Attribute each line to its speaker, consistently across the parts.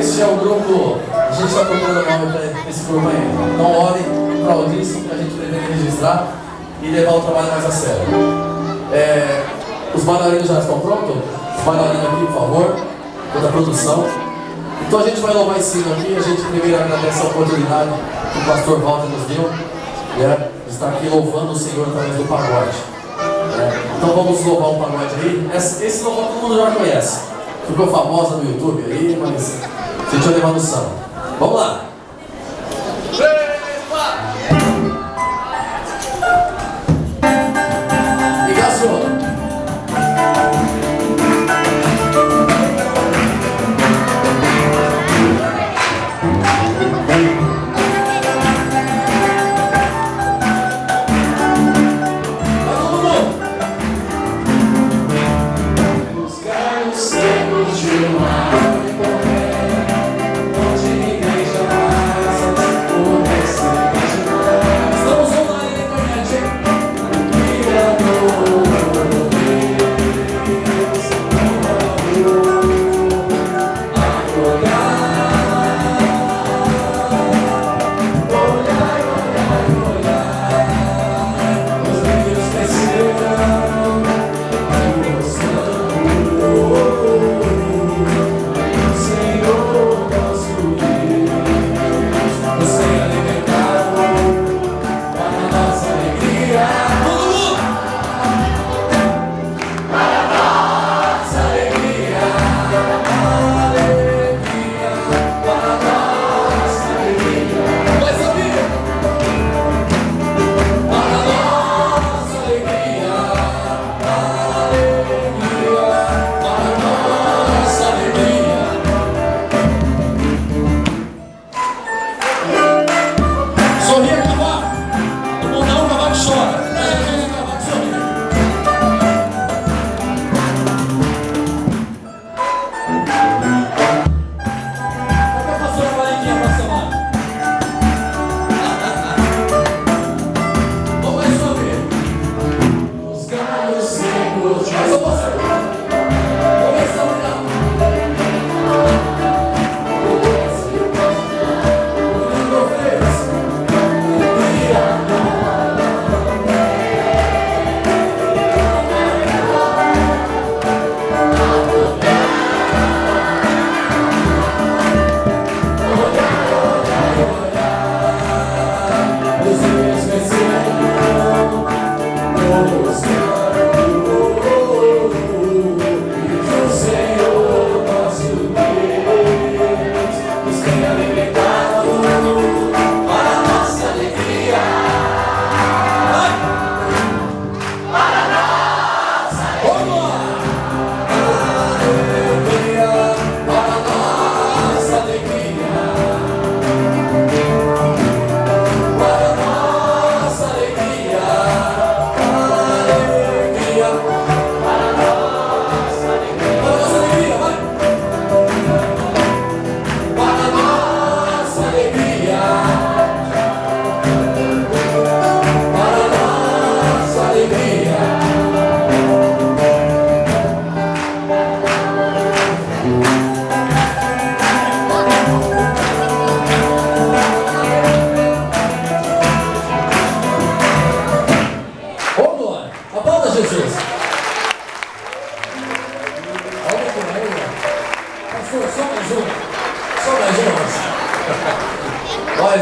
Speaker 1: Este é o grupo, a gente está procurando o nome para esse grupo aí. Não olhem para o disco que a gente deveria registrar e levar o trabalho mais a sério. Os bailarinos já estão prontos? Os bailarinos aqui, por favor, toda a produção. Então a gente vai louvar esse sino aqui. A gente primeiro agradece a oportunidade que o pastor Walter nos deu, de estar aqui louvando o Senhor através do pagode. Então vamos louvar um pagode aí. Esse louvor todo mundo já conhece. Ficou famosa no YouTube aí, mas a gente vai levar no samba. Vamos lá! Ligação!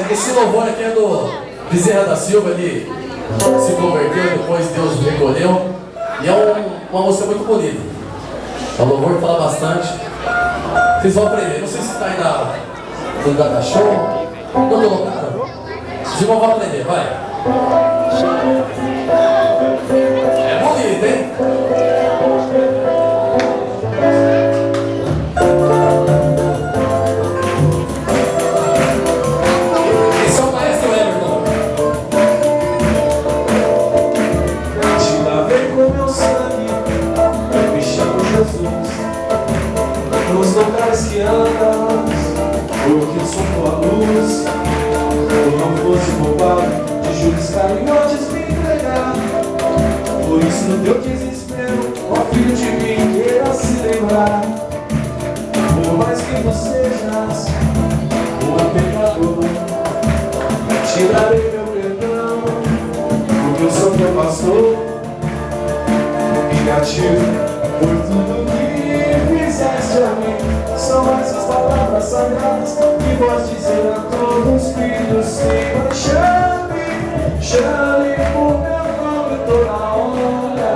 Speaker 1: Esse louvor aqui é do Bezerra da Silva, ele se converteu, depois Deus recolheu. E é uma música muito bonita. É um louvor que fala bastante. Vocês vão aprender. Não sei se está aí no lugar da show. Não colocaram? Os irmãos vão aprender, vai. É bonito, hein?
Speaker 2: Porque eu sou tua luz. Eu não fosse roubado de juros carinhosos me entregar. Por isso no teu desespero, ó filho de mim, queira se lembrar. Por mais mais que tu sejas um pecador, tirarei meu perdão, porque eu sou teu pastor. Gratidão por tudo que fizeste a mim. São essas palavras sagradas que posso dizer a todos filhos que chame por meu nome toda hora,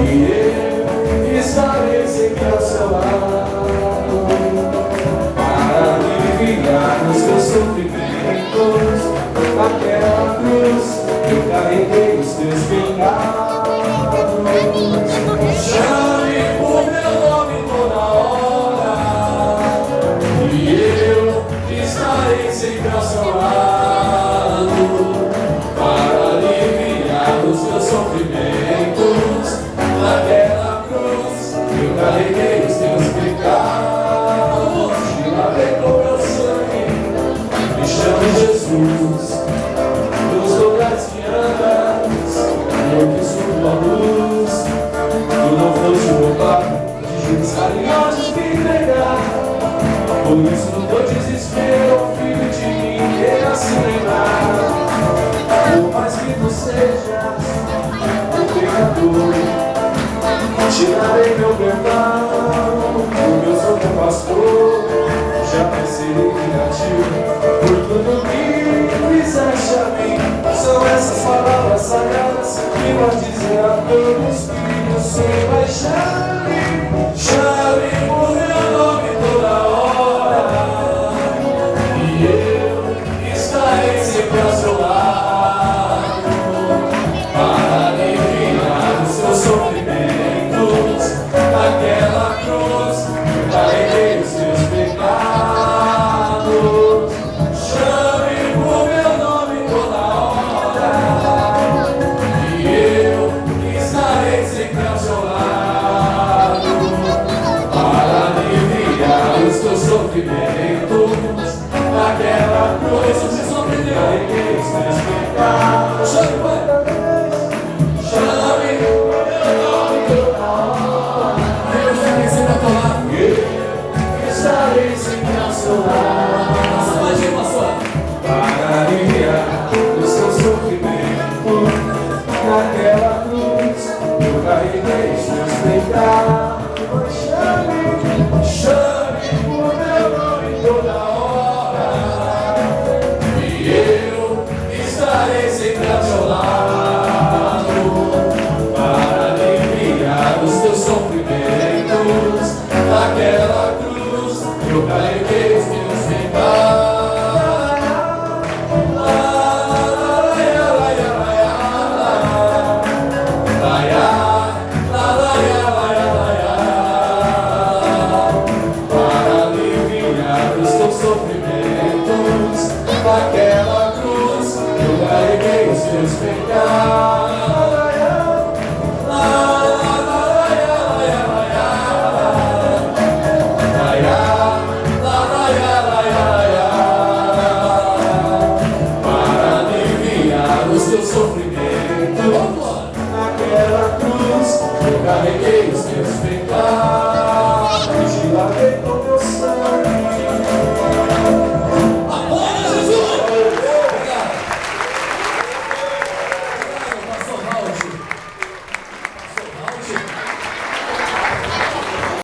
Speaker 2: e eu estarei sempre ao seu lado para aliviar os teus sofrimentos. Naquela cruz eu carreguei os teus pecados. Chame por meu nome toda hora, e eu estarei sempre ao seu lado para aliviar os teus sofrimentos. Naquela cruz eu carreguei os teus pecados, te lavei com meu sangue. Me chame Jesus, nos lugares que andas, eu que sou tua luz. Tu não foste roubado de juros carinhosos me entregar. Por isso no teu desespero, ó filho de mim, queira se lembrar. Por mais que tu sejas um pecador, tirarei meu perdão, porque eu sou teu pastor. Já serei vingativo por tudo que fizeste a mim. São essas palavras sagradas que vou dizer a todos filhos sem paixão. Chame por meu nome toda hora, e eu estarei sempre ao seu lado para aliviar os seus sofrimentos. Naquela cruz eu carreguei os teus pecados. Chame por meu nome toda hora, e eu estarei sempre ao seu lado para aliviar os teus sofrimentos. Naquela cruz eu te carreguei os teus pecados. Chame, Pai. Chame por meu nome toda hora, eu estarei sempre ao teu lado. Eu estarei sempre ao seu lado para aliviar os teus sofrimentos. Naquela cruz eu carreguei os teus pecados. Chame por meu nome toda hora, e eu estarei sempre ao teu lado para aliviar os teus sofrimentos. Naquela cruz eu carreguei